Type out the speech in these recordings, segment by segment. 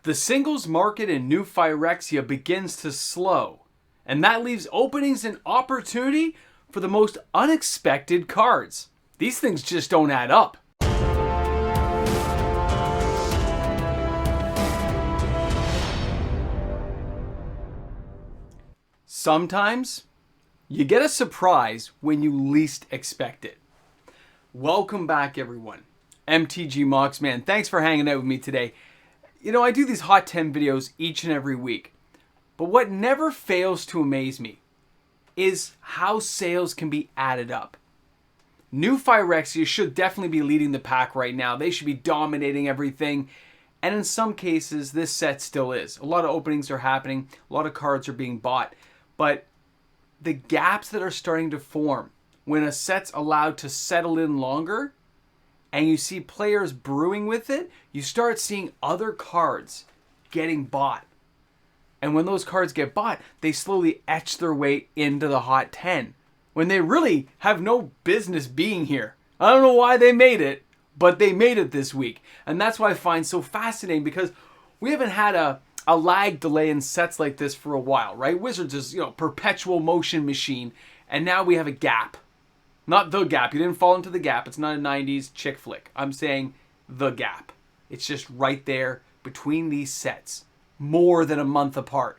The singles market in New Phyrexia begins to slow, and that leaves openings and opportunity for the most unexpected cards. These things just don't add up. Sometimes you get a surprise when you least expect it. Welcome back, everyone. MTG Moxman, thanks for hanging out with me today. You know, I do these Hot 10 videos each and every week, but what never fails to amaze me is how sales can be added up. New Phyrexia should definitely be leading the pack right now. They should be dominating everything, and in some cases, this set still is. A lot of openings are happening, a lot of cards are being bought, but the gaps that are starting to form when a set's allowed to settle in longer and you see players brewing with it, you start seeing other cards getting bought. And when those cards get bought, they slowly etch their way into the Hot 10 when they really have no business being here. I don't know why they made it, but they made it this week. And that's why I find so fascinating, because we haven't had a lag delay in sets like this for a while, right? Wizards is, perpetual motion machine, and now we have a gap. Not the gap. You didn't fall into the gap. It's not a 90s chick flick. I'm saying the gap. It's just right there between these sets, more than a month apart.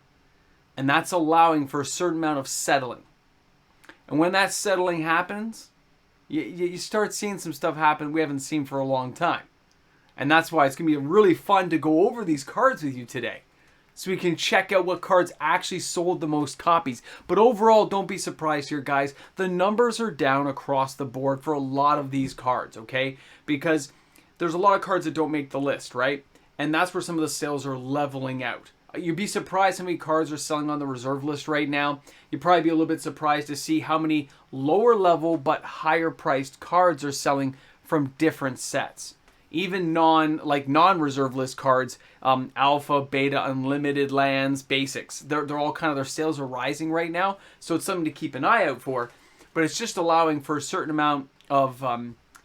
And that's allowing for a certain amount of settling. And when that settling happens, you start seeing some stuff happen we haven't seen for a long time. And that's why it's going to be really fun to go over these cards with you today, so we can check out what cards actually sold the most copies. But overall, don't be surprised here, guys. The numbers are down across the board for a lot of these cards, okay? Because there's a lot of cards that don't make the list, right? And that's where some of the sales are leveling out. You'd be surprised how many cards are selling on the reserve list right now. You'd probably be a little bit surprised to see how many lower level but higher priced cards are selling from different sets. Even non-reserve list cards, alpha, beta, unlimited lands, basics. They're all kind of, their sales are rising right now. So it's something to keep an eye out for. But it's just allowing for a certain amount of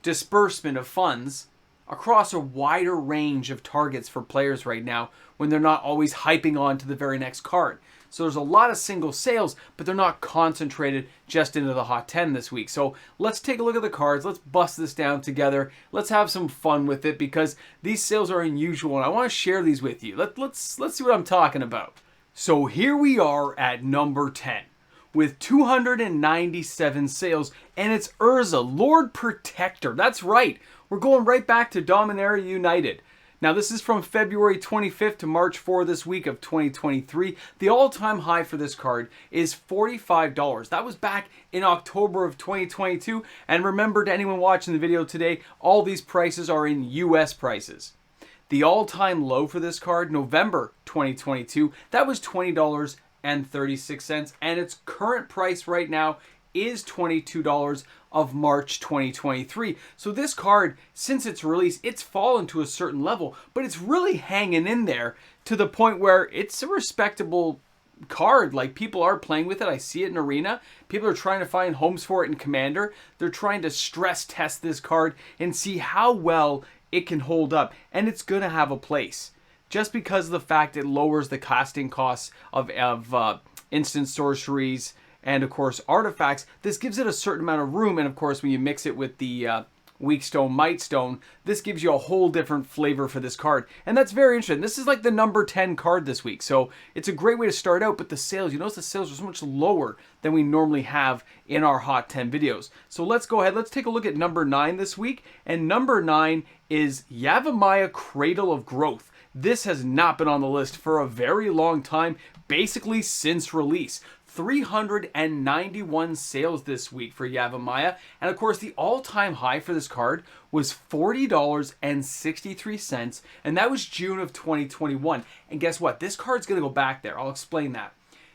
disbursement of funds across a wider range of targets for players right now, when they're not always hyping on to the very next card. So there's a lot of single sales, but they're not concentrated just into the Hot 10 this week. So let's take a look at the cards. Let's bust this down together. Let's have some fun with it, because these sales are unusual and I want to share these with you. Let's see what I'm talking about. So here we are at number 10 with 297 sales, and it's Urza, Lord Protector. That's right. We're going right back to Dominaria United. Now, this is from February 25th to March 4 this week of 2023. The all-time high for this card is $45. That was back in October of 2022. And remember, to anyone watching the video today, all these prices are in US prices. The all-time low for this card, November 2022, that was $20.36. And its current price right now is $22 of March 2023. So this card, since its release, it's fallen to a certain level, but it's really hanging in there to the point where it's a respectable card. Like, people are playing with it. I see it in Arena. People are trying to find homes for it in Commander. They're trying to stress test this card and see how well it can hold up. And it's going to have a place, just because of the fact it lowers the casting costs of instant sorceries and, of course, artifacts. This gives it a certain amount of room, and, of course, when you mix it with the Weak Stone, Might Stone, this gives you a whole different flavor for this card. And that's very interesting. This is like the number 10 card this week, so it's a great way to start out, but the sales, you notice the sales are so much lower than we normally have in our Hot 10 videos. So let's go ahead, let's take a look at number 9 this week, and number 9 is Yavimaya, Cradle of Growth. This has not been on the list for a very long time, basically since release. 391 sales this week for Yavimaya. And of course, the all-time high for this card was $40.63, and that was June of 2021. And guess what? This card's going to go back there. I'll explain that.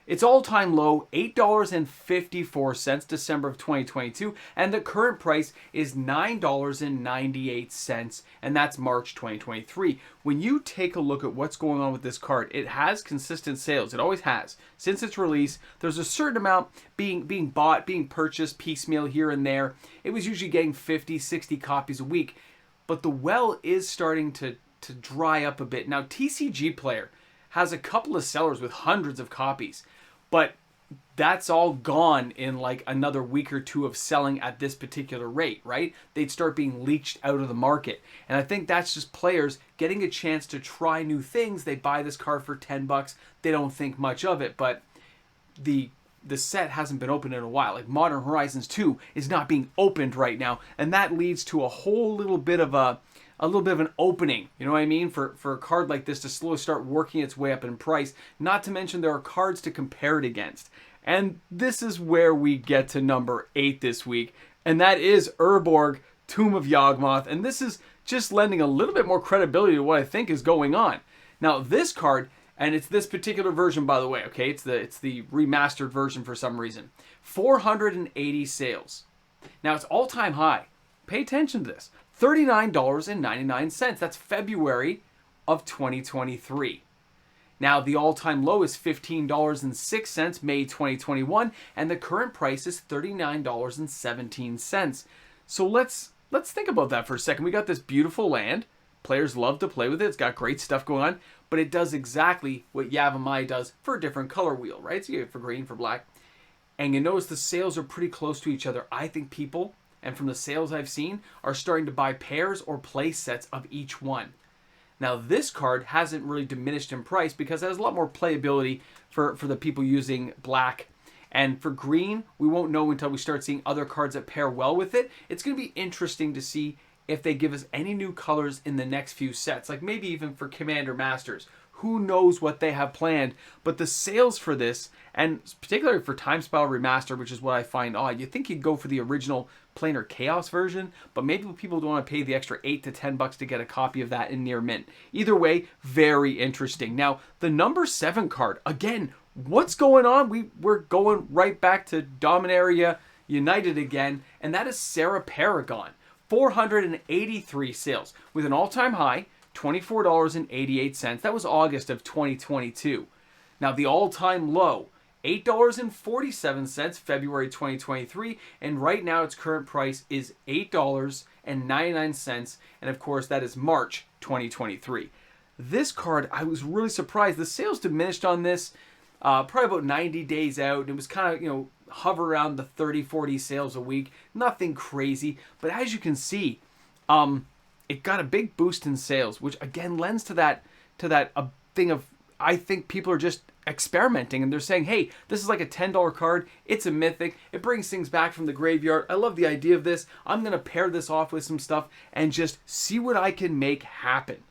Its all-time low, $8.54, December of 2022, and the current price is $9.98, and that's March 2023. When you take a look at what's going on with this card, it has consistent sales. It always has. Since its release, there's a certain amount being bought, being purchased piecemeal here and there. It was usually getting 50, 60 copies a week, but the well is starting to to dry up a bit. Now, TCG Player has a couple of sellers with hundreds of copies, but that's all gone in like another week or two of selling at this particular rate, right? They'd start being leached out of the market. And I think that's just players getting a chance to try new things. They buy this card for $10. They don't think much of it, but the set hasn't been opened in a while. Like Modern Horizons 2 is not being opened right now, and that leads to a whole little bit of an opening, you know what I mean, for a card like this to slowly start working its way up in price. Not to mention there are cards to compare it against. And this is where we get to number 8 this week, and that is Urborg, Tomb of Yawgmoth, and this is just lending a little bit more credibility to what I think is going on. Now, this card, and it's this particular version, by the way, okay, it's the remastered version for some reason, 480 sales. Now, it's all-time high. Pay attention to this. $39.99. That's February of 2023. Now, the all-time low is $15.06, May 2021, and the current price is $39.17. So let's think about that for a second. We got this beautiful land. Players love to play with it. It's got great stuff going on, but it does exactly what Yavimaya does for a different color wheel, right? So you have it for green, for black. And you notice the sales are pretty close to each other. I think people, and from the sales I've seen, are starting to buy pairs or play sets of each one. Now, this card hasn't really diminished in price because it has a lot more playability for the people using black. And for green, we won't know until we start seeing other cards that pair well with it. It's going to be interesting to see if they give us any new colors in the next few sets, like maybe even for Commander Masters. Who knows what they have planned, but the sales for this, and particularly for Time Spiral Remastered, which is what I find odd, you'd think you'd go for the original Planar Chaos version, but maybe people don't want to pay the extra $8 to $10 to get a copy of that in near mint. Either way, very interesting. Now, the number 7 card, again, what's going on? We're going right back to Dominaria United again, and that is Serra Paragon. 483 sales, with an all-time high, $24.88. That was August of 2022. Now, the all-time low, $8.47, February 2023, and right now its current price is $8.99, and of course that is March 2023. This card, I was really surprised. The sales diminished on this probably about 90 days out. It was kind of, hover around the 30-40 sales a week. Nothing crazy, but as you can see, it got a big boost in sales, which again lends to that thing of, I think people are just experimenting and they're saying, hey, this is like a $10 card. It's a mythic. It brings things back from the graveyard. I love the idea of this. I'm going to pair this off with some stuff and just see what I can make happen.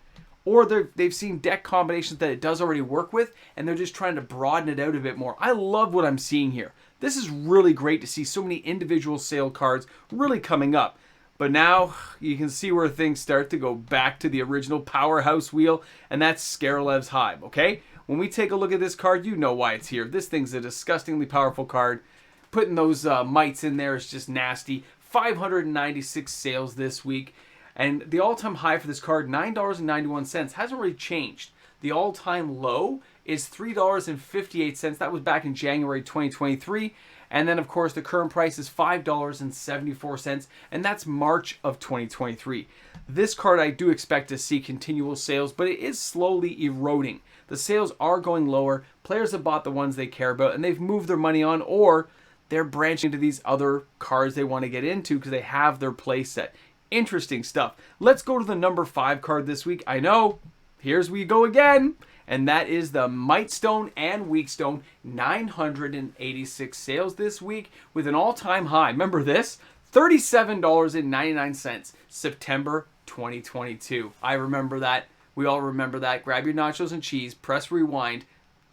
Or they've seen deck combinations that it does already work with, and they're just trying to broaden it out a bit more. I love what I'm seeing here. This is really great to see so many individual sale cards really coming up. But now you can see where things start to go back to the original powerhouse wheel, and that's Scaralev's Hive, okay? When we take a look at this card, you know why it's here. This thing's a disgustingly powerful card. Putting those mites in there is just nasty. 596 sales this week. And the all-time high for this card, $9.91, hasn't really changed. The all-time low is $3.58. That was back in January 2023. And then, of course, the current price is $5.74, and that's March of 2023. This card I do expect to see continual sales, but it is slowly eroding. The sales are going lower. Players have bought the ones they care about, and they've moved their money on, or they're branching into these other cards they want to get into because they have their play set. Interesting stuff. Let's go to the number 5 card this week. I know, here's we go again. And that is the Mightstone and Weakstone, 986 sales this week with an all-time high. Remember this? $37.99, September 2022. I remember that. We all remember that. Grab your nachos and cheese, press rewind,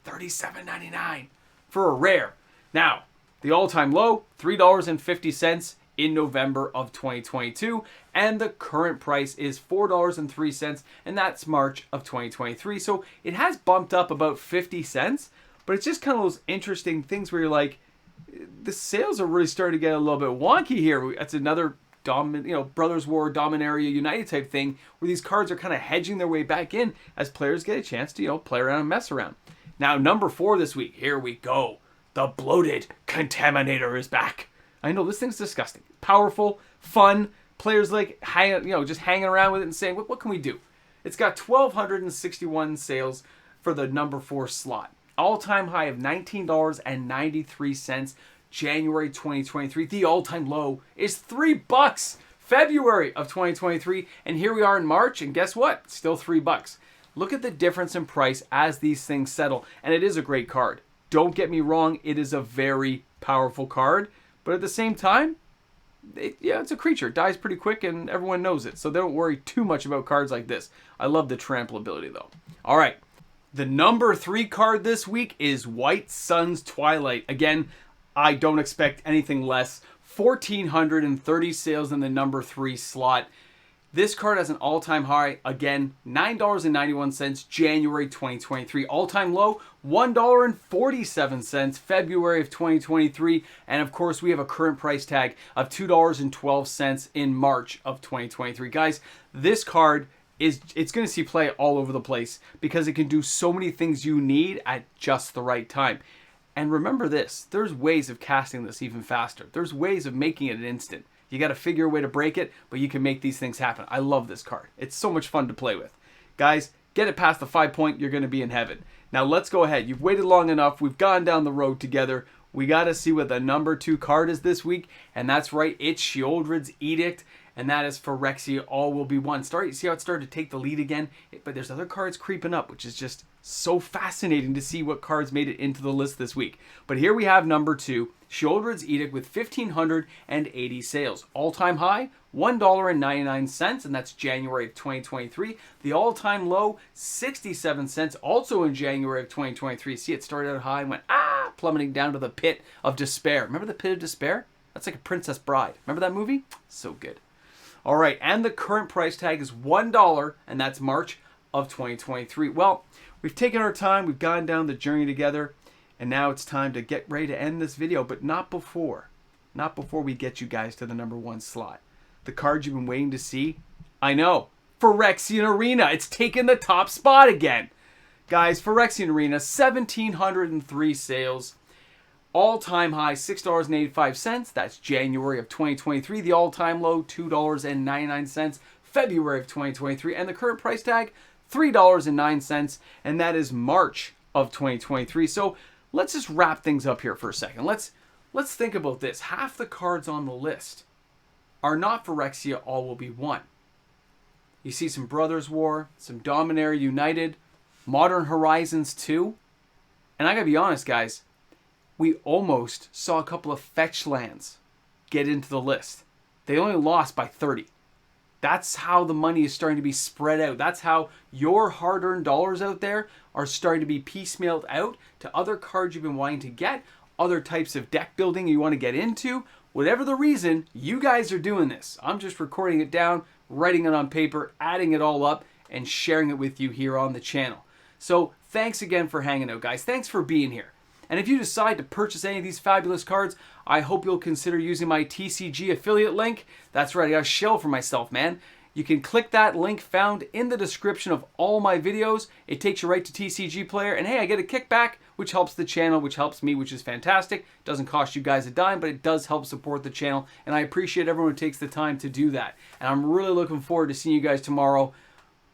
$37.99 for a rare. Now, the all-time low, $3.50 in November of 2022, and the current price is $4.03, and that's March of 2023. So it has bumped up about 50 cents, but it's just kind of those interesting things where you're like, the sales are really starting to get a little bit wonky here. That's another Brothers War, Dominaria United type thing, where these cards are kind of hedging their way back in as players get a chance to, play around and mess around. Now, number 4 this week, here we go. The Bloated Contaminator is back. I know, this thing's disgusting. Powerful, fun, players like just hanging around with it and saying, what can we do? It's got 1,261 sales for the number 4 slot. All-time high of $19.93 January 2023. The all-time low is $3 February of 2023. And here we are in March, and guess what? Still $3. Look at the difference in price as these things settle. And it is a great card. Don't get me wrong, it is a very powerful card. But at the same time, it's a creature. It dies pretty quick, and everyone knows it. So don't worry too much about cards like this. I love the trample ability, though. All right. The number 3 card this week is White Sun's Twilight. Again, I don't expect anything less. 1,430 sales in the number 3 slot. This card has an all-time high, again, $9.91 January 2023. All-time low, $1.47 February of 2023. And of course, we have a current price tag of $2.12 in March of 2023. Guys, this card it's going to see play all over the place because it can do so many things you need at just the right time. And remember this, there's ways of casting this even faster. There's ways of making it an instant. You got to figure a way to break it, but you can make these things happen. I love this card. It's so much fun to play with. Guys, get it past the 5 point, you're going to be in heaven. Now let's go ahead. You've waited long enough. We've gone down the road together. We got to see what the number 2 card is this week. And that's right, it's Sheoldred's Edict. And that is Phyrexia, all will be one. See how it started to take the lead again? But there's other cards creeping up, which is just so fascinating to see what cards made it into the list this week. But here we have number 2, Sheoldred's Edict with 1,580 sales. All-time high, $1.99, and that's January of 2023. The all-time low, 67 cents, also in January of 2023. See, it started out high and went, plummeting down to the pit of despair. Remember the pit of despair? That's like a Princess Bride. Remember that movie? So good. All right, and the current price tag is $1, and that's March of 2023. Well, we've taken our time, we've gone down the journey together, and now it's time to get ready to end this video, but not before. Not before we get you guys to the number 1 slot. The card you've been waiting to see? I know, Phyrexian Arena. It's taken the top spot again. Guys, Phyrexian Arena, 1,703 sales. All-time high, $6.85. That's January of 2023. The all-time low, $2.99. February of 2023. And the current price tag, $3.09. And that is March of 2023. So let's just wrap things up here for a second. Let's think about this. Half the cards on the list are not Phyrexia, all will be one. You see some Brothers War, some Dominaria United, Modern Horizons 2. And I gotta be honest, guys, we almost saw a couple of fetch lands get into the list. They only lost by 30. That's how the money is starting to be spread out. That's how your hard-earned dollars out there are starting to be piecemealed out to other cards you've been wanting to get, other types of deck building you want to get into. Whatever the reason, you guys are doing this. I'm just recording it down, writing it on paper, adding it all up, and sharing it with you here on the channel. So thanks again for hanging out, guys. Thanks for being here. And if you decide to purchase any of these fabulous cards, I hope you'll consider using my TCG affiliate link. That's right, I got a shell for myself, man. You can click that link found in the description of all my videos. It takes you right to TCG Player. And hey, I get a kickback, which helps the channel, which helps me, which is fantastic. Doesn't cost you guys a dime, but it does help support the channel. And I appreciate everyone who takes the time to do that. And I'm really looking forward to seeing you guys tomorrow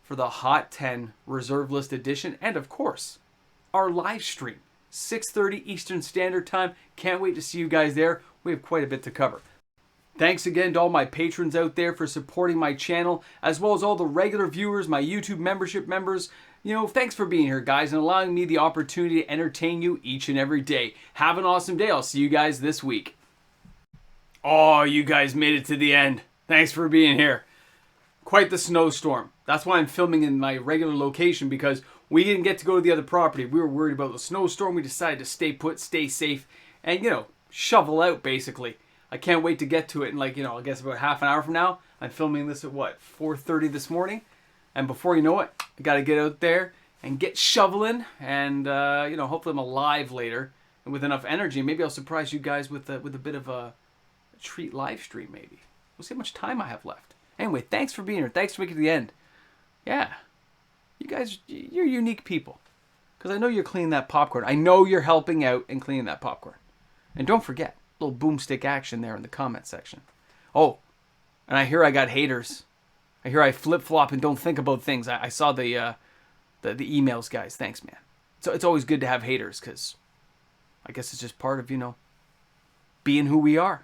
for the Hot 10 Reserve List Edition. And of course, our live stream. 6:30 Eastern Standard Time. Can't wait to see you guys there. We have quite a bit to cover. Thanks again to all my patrons out there for supporting my channel, as well as all the regular viewers, my YouTube membership members. You know, thanks for being here, guys, and allowing me the opportunity to entertain you each and every day. Have an awesome day. I'll see you guys this week. Oh, you guys made it to the end. Thanks for being here. Quite the snowstorm. That's why I'm filming in my regular location, because we didn't get to go to the other property. We were worried about the snowstorm. We decided to stay put, stay safe, and, you know, shovel out, basically. I can't wait to get to it in, like, you know, I guess about half an hour from now. I'm filming this at, what, 4:30 this morning? And before you know it, I got to get out there and get shoveling, and, you know, hopefully I'm alive later and with enough energy. Maybe I'll surprise you guys with a bit of a treat live stream, maybe. We'll see how much time I have left. Anyway, thanks for being here. Thanks for making it to the end. Yeah. You guys, you're unique people. Because I know you're cleaning that popcorn. I know you're helping out and cleaning that popcorn. And don't forget, little boomstick action there in the comment section. Oh, and I hear I got haters. I hear I flip flop and don't think about things. I saw the emails, guys. Thanks, man. So it's always good to have haters because I guess it's just part of being who we are.